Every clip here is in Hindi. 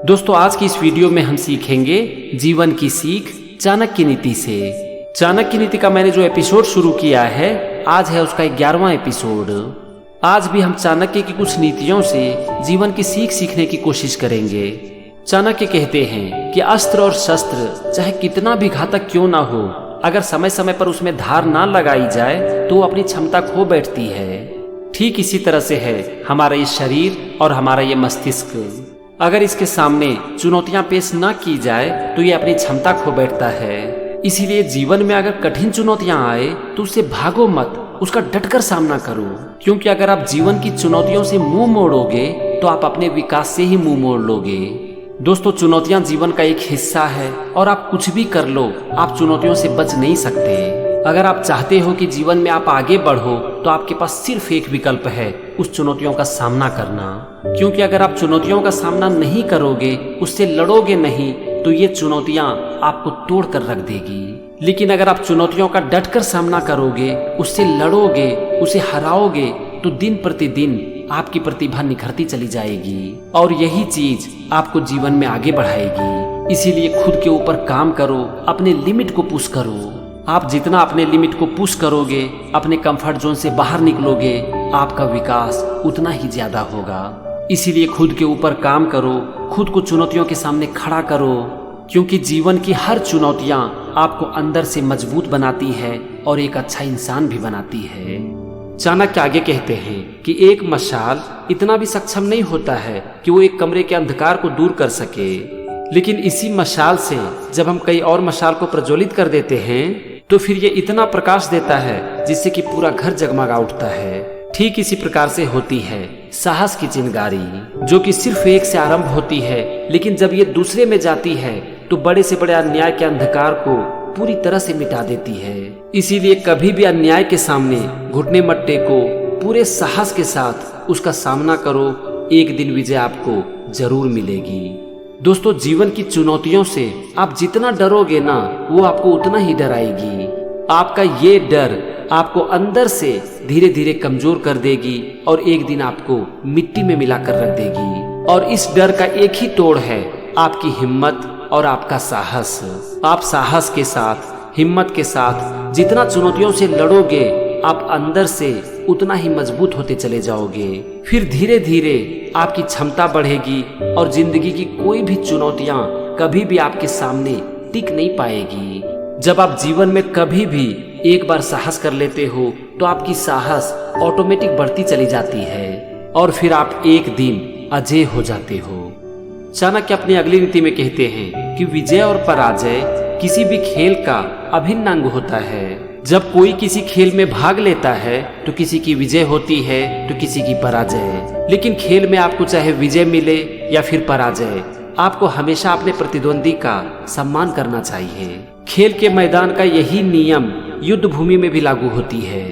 दोस्तों आज की इस वीडियो में हम सीखेंगे जीवन की सीख चाणक्य नीति से। चाणक्य नीति का मैंने जो एपिसोड शुरू किया है आज है उसका 11वां एपिसोड। आज भी हम चाणक्य की कुछ नीतियों से जीवन की सीख सीखने की कोशिश करेंगे। चाणक्य कहते हैं कि अस्त्र और शस्त्र चाहे कितना भी घातक क्यों ना हो, अगर समय समय पर उसमें धार ना लगाई जाए तो वो अपनी क्षमता खो बैठती है। ठीक इसी तरह से है हमारा ये शरीर और हमारा ये मस्तिष्क। अगर इसके सामने चुनौतियां पेश न की जाए तो ये अपनी क्षमता खो बैठता है। इसीलिए जीवन में अगर कठिन चुनौतियां आए तो उससे भागो मत, उसका डटकर सामना करो। क्योंकि अगर आप जीवन की चुनौतियों से मुंह मोड़ोगे तो आप अपने विकास से ही मुंह मोड़ लोगे। दोस्तों चुनौतियां जीवन का एक हिस्सा है और आप कुछ भी कर लो, आप चुनौतियों से बच नहीं सकते। अगर आप चाहते हो कि जीवन में आप आगे बढ़ो तो आपके पास सिर्फ एक विकल्प है, उस चुनौतियों का सामना करना। क्योंकि अगर आप चुनौतियों का सामना नहीं करोगे, उससे लड़ोगे नहीं, तो ये चुनौतियां आपको तोड़ कर रख देगी। लेकिन अगर आप चुनौतियों का डटकर सामना करोगे, उससे लड़ोगे, उसे हराओगे, तो दिन प्रतिदिन आपकी प्रतिभा निखरती चली जाएगी और यही चीज आपको जीवन में आगे बढ़ाएगी। इसीलिए खुद के ऊपर काम करो, अपने लिमिट को पुश करो। आप जितना अपने लिमिट को पुश करोगे, अपने कंफर्ट जोन से बाहर निकलोगे, आपका विकास उतना ही ज्यादा होगा। इसीलिए खुद के ऊपर काम करो, खुद को चुनौतियों के सामने खड़ा करो। क्योंकि जीवन की हर चुनौतियां आपको अंदर से मजबूत बनाती है और एक अच्छा इंसान भी बनाती है। चाणक्य आगे कहते हैं कि एक मशाल इतना भी सक्षम नहीं होता है कि वो एक कमरे के अंधकार को दूर कर सके, लेकिन इसी मशाल से जब हम कई और मशाल को प्रज्वलित कर देते हैं तो फिर ये इतना प्रकाश देता है जिससे कि पूरा घर जगमगा उठता है। ठीक इसी प्रकार से होती है साहस की चिंगारी, जो कि सिर्फ एक से आरंभ होती है, लेकिन जब ये दूसरे में जाती है तो बड़े से बड़े अन्याय के अंधकार को पूरी तरह से मिटा देती है। इसीलिए कभी भी अन्याय के सामने घुटने मत टेको, पूरे साहस के साथ उसका सामना करो, एक दिन विजय आपको जरूर मिलेगी। दोस्तों जीवन की चुनौतियों से आप जितना डरोगे ना, वो आपको उतना ही डराएगी। आपका ये डर आपको अंदर से धीरे धीरे कमजोर कर देगी और एक दिन आपको मिट्टी में मिलाकर रख देगी। और इस डर का एक ही तोड़ है आपकी हिम्मत और आपका साहस। आप साहस के साथ, हिम्मत के साथ जितना चुनौतियों से लड़ोगे, आप अंदर से उतना ही मजबूत होते चले जाओगे। फिर धीरे धीरे आपकी क्षमता बढ़ेगी और जिंदगी की कोई भी चुनौतियां कभी भी आपके सामने टिक नहीं पाएगी। जब आप जीवन में कभी भी एक बार साहस कर लेते हो तो आपकी साहस ऑटोमेटिक बढ़ती चली जाती है और फिर आप एक दिन अजय हो जाते हो। चाणक्य अपनी अगली नीति में कहते हैं कि विजय और पराजय किसी भी खेल का अभिन्न अंग होता है। जब कोई किसी खेल में भाग लेता है तो किसी की विजय होती है तो किसी की पराजय। लेकिन खेल में आपको चाहे विजय मिले या फिर पराजय, आपको हमेशा अपने प्रतिद्वंदी का सम्मान करना चाहिए। खेल के मैदान का यही नियम युद्ध भूमि में भी लागू होती है।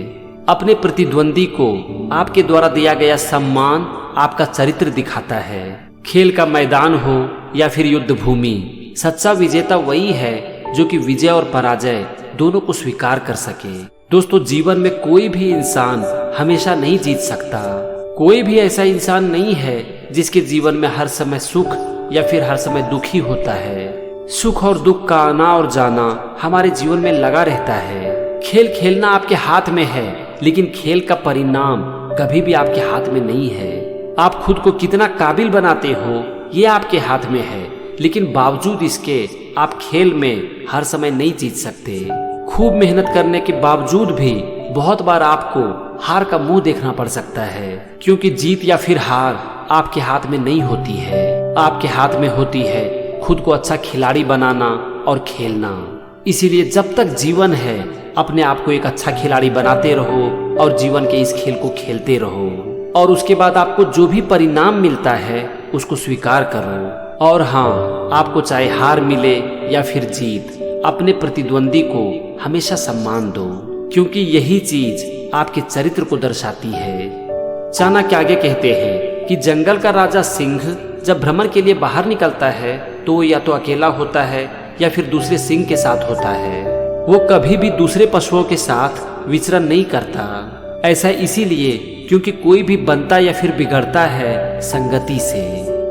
अपने प्रतिद्वंदी को आपके द्वारा दिया गया सम्मान आपका चरित्र दिखाता है। खेल का मैदान हो या फिर युद्ध भूमि, सच्चा विजेता वही है जो कि विजय और पराजय दोनों को स्वीकार कर सके। दोस्तों जीवन में कोई भी इंसान हमेशा नहीं जीत सकता। कोई भी ऐसा इंसान नहीं है जिसके जीवन में हर समय सुख या फिर हर समय दुखी होता है। सुख और दुख का आना और जाना हमारे जीवन में लगा रहता है। खेल खेलना आपके हाथ में है, लेकिन खेल का परिणाम कभी भी आपके हाथ में नहीं है। आप खुद को कितना काबिल बनाते हो ये आपके हाथ में है, लेकिन बावजूद इसके आप खेल में हर समय नहीं जीत सकते। खूब मेहनत करने के बावजूद भी बहुत बार आपको हार का मुंह देखना पड़ सकता है, क्योंकि जीत या फिर हार आपके हाथ में नहीं होती है। आपके हाथ में होती है खुद को अच्छा खिलाड़ी बनाना और खेलना। इसीलिए जब तक जीवन है अपने आप को एक अच्छा खिलाड़ी बनाते रहो और जीवन के इस खेल को खेलते रहो, और उसके बाद आपको जो भी परिणाम मिलता है उसको स्वीकार करो। और हाँ, आपको चाहे हार मिले या फिर जीत, अपने प्रतिद्वंदी को हमेशा सम्मान दो, क्योंकि यही चीज आपके चरित्र को दर्शाती है। चाणक्य आगे कहते हैं कि जंगल का राजा सिंह जब भ्रमण के लिए बाहर निकलता है तो या तो अकेला होता है या फिर दूसरे सिंह के साथ होता है। वो कभी भी दूसरे पशुओं के साथ विचरण नहीं करता। ऐसा इसीलिए क्योंकि कोई भी बनता या फिर बिगड़ता है संगति से।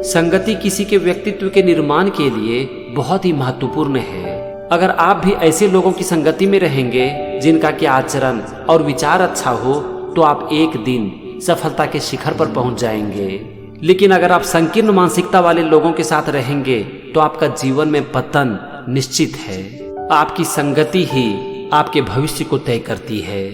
संगति किसी के व्यक्तित्व के निर्माण के लिए बहुत ही महत्वपूर्ण है। अगर आप भी ऐसे लोगों की संगति में रहेंगे जिनका कि आचरण और विचार अच्छा हो, तो आप एक दिन सफलता के शिखर पर पहुंच जाएंगे। लेकिन अगर आप संकीर्ण मानसिकता वाले लोगों के साथ रहेंगे तो आपका जीवन में पतन निश्चित है। आपकी संगति ही आपके भविष्य को तय करती है।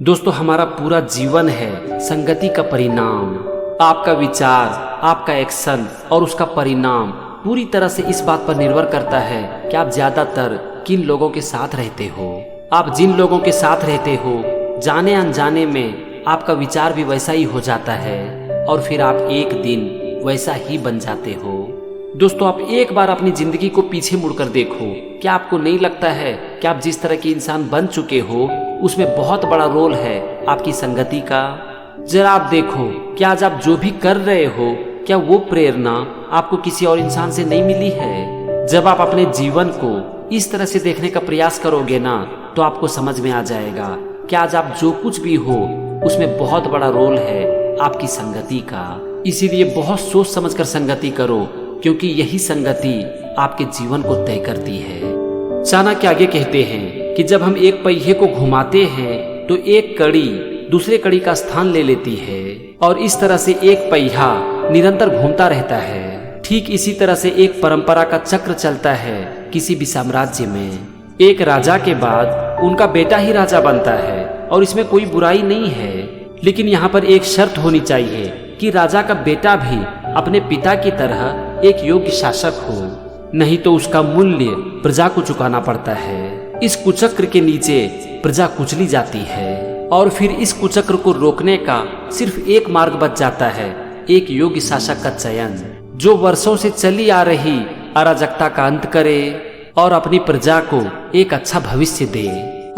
दोस्तों, हमारा पूरा जीवन है संगति का परिणाम। आपका विचार, आपका एक्शन और उसका परिणाम पूरी तरह से इस बात पर निर्भर करता है कि आप ज्यादातर किन लोगों के साथ रहते हो। आप जिन लोगों के साथ रहते हो, जाने अनजाने में आपका विचार भी वैसा ही हो जाता है और फिर आप एक दिन वैसा ही बन जाते हो। दोस्तों, आप एक बार अपनी जिंदगी को पीछे मुड़कर देखो। क्या आपको नहीं लगता है कि आप जिस तरह के इंसान बन चुके हो उसमें बहुत बड़ा रोल है आपकी संगति का? जरा आप देखो कि आज आप जो भी कर रहे हो, क्या वो प्रेरणा आपको किसी और इंसान से नहीं मिली है? जब आप अपने जीवन को इस तरह से देखने का प्रयास करोगे ना, तो आपको समझ में आ जाएगा कि आज आप जो कुछ भी हो उसमें बहुत बड़ा रोल है आपकी संगति का। इसीलिए बहुत सोच समझकर संगति करो, क्योंकि यही संगति आपके जीवन को तय करती है। चाणक्य आगे कहते हैं कि जब हम एक पहिए को घुमाते हैं तो एक कड़ी दूसरे कड़ी का स्थान ले लेती है और इस तरह से एक पहिया निरंतर घूमता रहता है। ठीक इसी तरह से एक परंपरा का चक्र चलता है किसी भी साम्राज्य में। एक राजा के बाद उनका बेटा ही राजा बनता है और इसमें कोई बुराई नहीं है। लेकिन यहाँ पर एक शर्त होनी चाहिए कि राजा का बेटा भी अपने पिता की तरह एक योग्य शासक हो, नहीं तो उसका मूल्य प्रजा को चुकाना पड़ता है। इस कुचक्र के नीचे प्रजा कुचली जाती है और फिर इस कुचक्र को रोकने का सिर्फ एक मार्ग बच जाता है, एक योग्य शासक का चयन, जो वर्षों से चली आ रही अराजकता का अंत करे और अपनी प्रजा को एक अच्छा भविष्य दे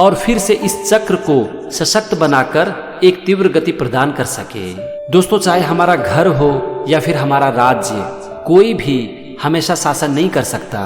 और फिर से इस चक्र को सशक्त बनाकर एक तीव्र गति प्रदान कर सके। दोस्तों, चाहे हमारा घर हो या फिर हमारा राज्य, कोई भी हमेशा शासन नहीं कर सकता।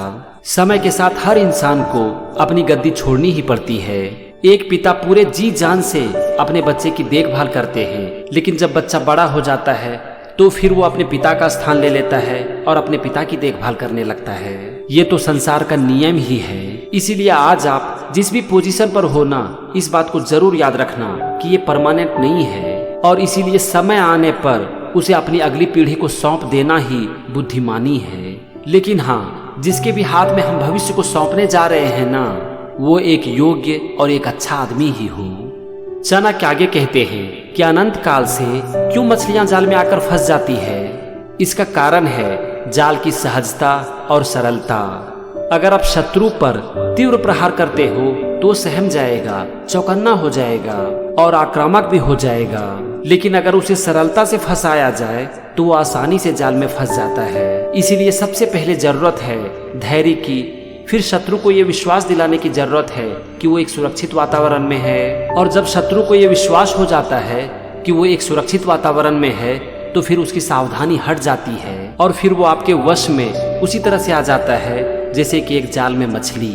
समय के साथ हर इंसान को अपनी गद्दी छोड़नी ही पड़ती है। एक पिता पूरे जी जान से अपने बच्चे की देखभाल करते हैं, लेकिन जब बच्चा बड़ा हो जाता है तो फिर वो अपने पिता का स्थान ले लेता है और अपने पिता की देखभाल करने लगता है। ये तो संसार का नियम ही है। इसीलिए आज आप जिस भी पोजीशन पर हो ना, इस बात को जरूर याद रखना कि ये परमानेंट नहीं है और इसीलिए समय आने पर उसे अपनी अगली पीढ़ी को सौंप देना ही बुद्धिमानी है। लेकिन हाँ, जिसके भी हाथ में हम भविष्य को सौंपने जा रहे हैं ना, वो एक योग्य और एक अच्छा आदमी ही हो। चाणक्य आगे कहते हैं कि अनंत काल से क्यों मछलियां जाल में आकर फंस जाती है? इसका कारण है जाल की सहजता और सरलता। अगर आप शत्रु पर तीव्र प्रहार करते हो तो सहम जाएगा, चौकन्ना हो जाएगा और आक्रामक भी हो जाएगा। लेकिन अगर उसे सरलता से फंसाया जाए तो वो आसानी से जाल में फंस जाता है। इसीलिए सबसे पहले जरूरत है धैर्य की, फिर शत्रु को ये विश्वास दिलाने की जरूरत है कि वो एक सुरक्षित वातावरण में है। और जब शत्रु को ये विश्वास हो जाता है कि वो एक सुरक्षित वातावरण में है तो फिर उसकी सावधानी हट जाती है और फिर वो आपके वश में उसी तरह से आ जाता है जैसे कि एक जाल में मछली।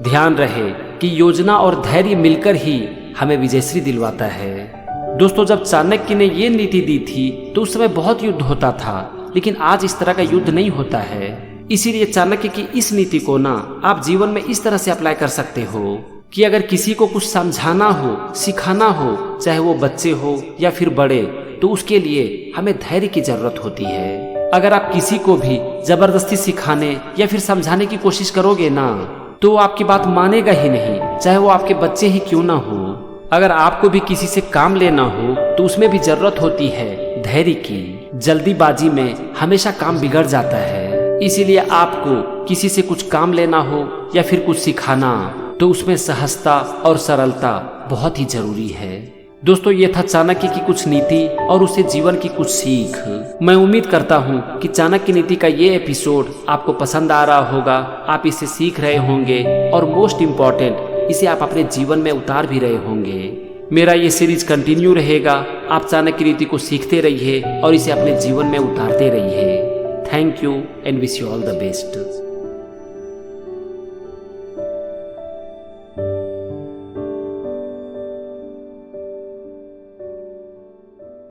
ध्यान रहे कि योजना और धैर्य मिलकर ही हमें विजयश्री दिलवाता है। दोस्तों, जब चाणक्य ने ये नीति दी थी तो उस समय बहुत युद्ध होता था, लेकिन आज इस तरह का युद्ध नहीं होता है। इसीलिए चाणक्य की इस नीति को ना आप जीवन में इस तरह से अप्लाई कर सकते हो कि अगर किसी को कुछ समझाना हो, सिखाना हो, चाहे वो बच्चे हो या फिर बड़े, तो उसके लिए हमें धैर्य की जरूरत होती है। अगर आप किसी को भी जबरदस्ती सिखाने या फिर समझाने की कोशिश करोगे ना, तो वो आपकी बात मानेगा ही नहीं, चाहे वो आपके बच्चे ही क्यों ना हो। अगर आपको भी किसी से काम लेना हो तो उसमें भी जरूरत होती है धैर्य की। जल्दीबाजी में हमेशा काम बिगड़ जाता है। इसीलिए आपको किसी से कुछ काम लेना हो या फिर कुछ सिखाना, तो उसमें सहजता और सरलता बहुत ही जरूरी है। दोस्तों, ये था चाणक्य की कुछ नीति और उससे जीवन की कुछ सीख। मैं उम्मीद करता हूँ कि चाणक्य नीति का ये एपिसोड आपको पसंद आ रहा होगा, आप इसे सीख रहे होंगे और मोस्ट इम्पॉर्टेंट, इसे आप अपने जीवन में उतार भी रहे होंगे। मेरा ये सीरीज कंटिन्यू रहेगा। आप चाणक्य नीति को सीखते रहिए और इसे अपने जीवन में उतारते रहिए। Thank you and wish you all the best.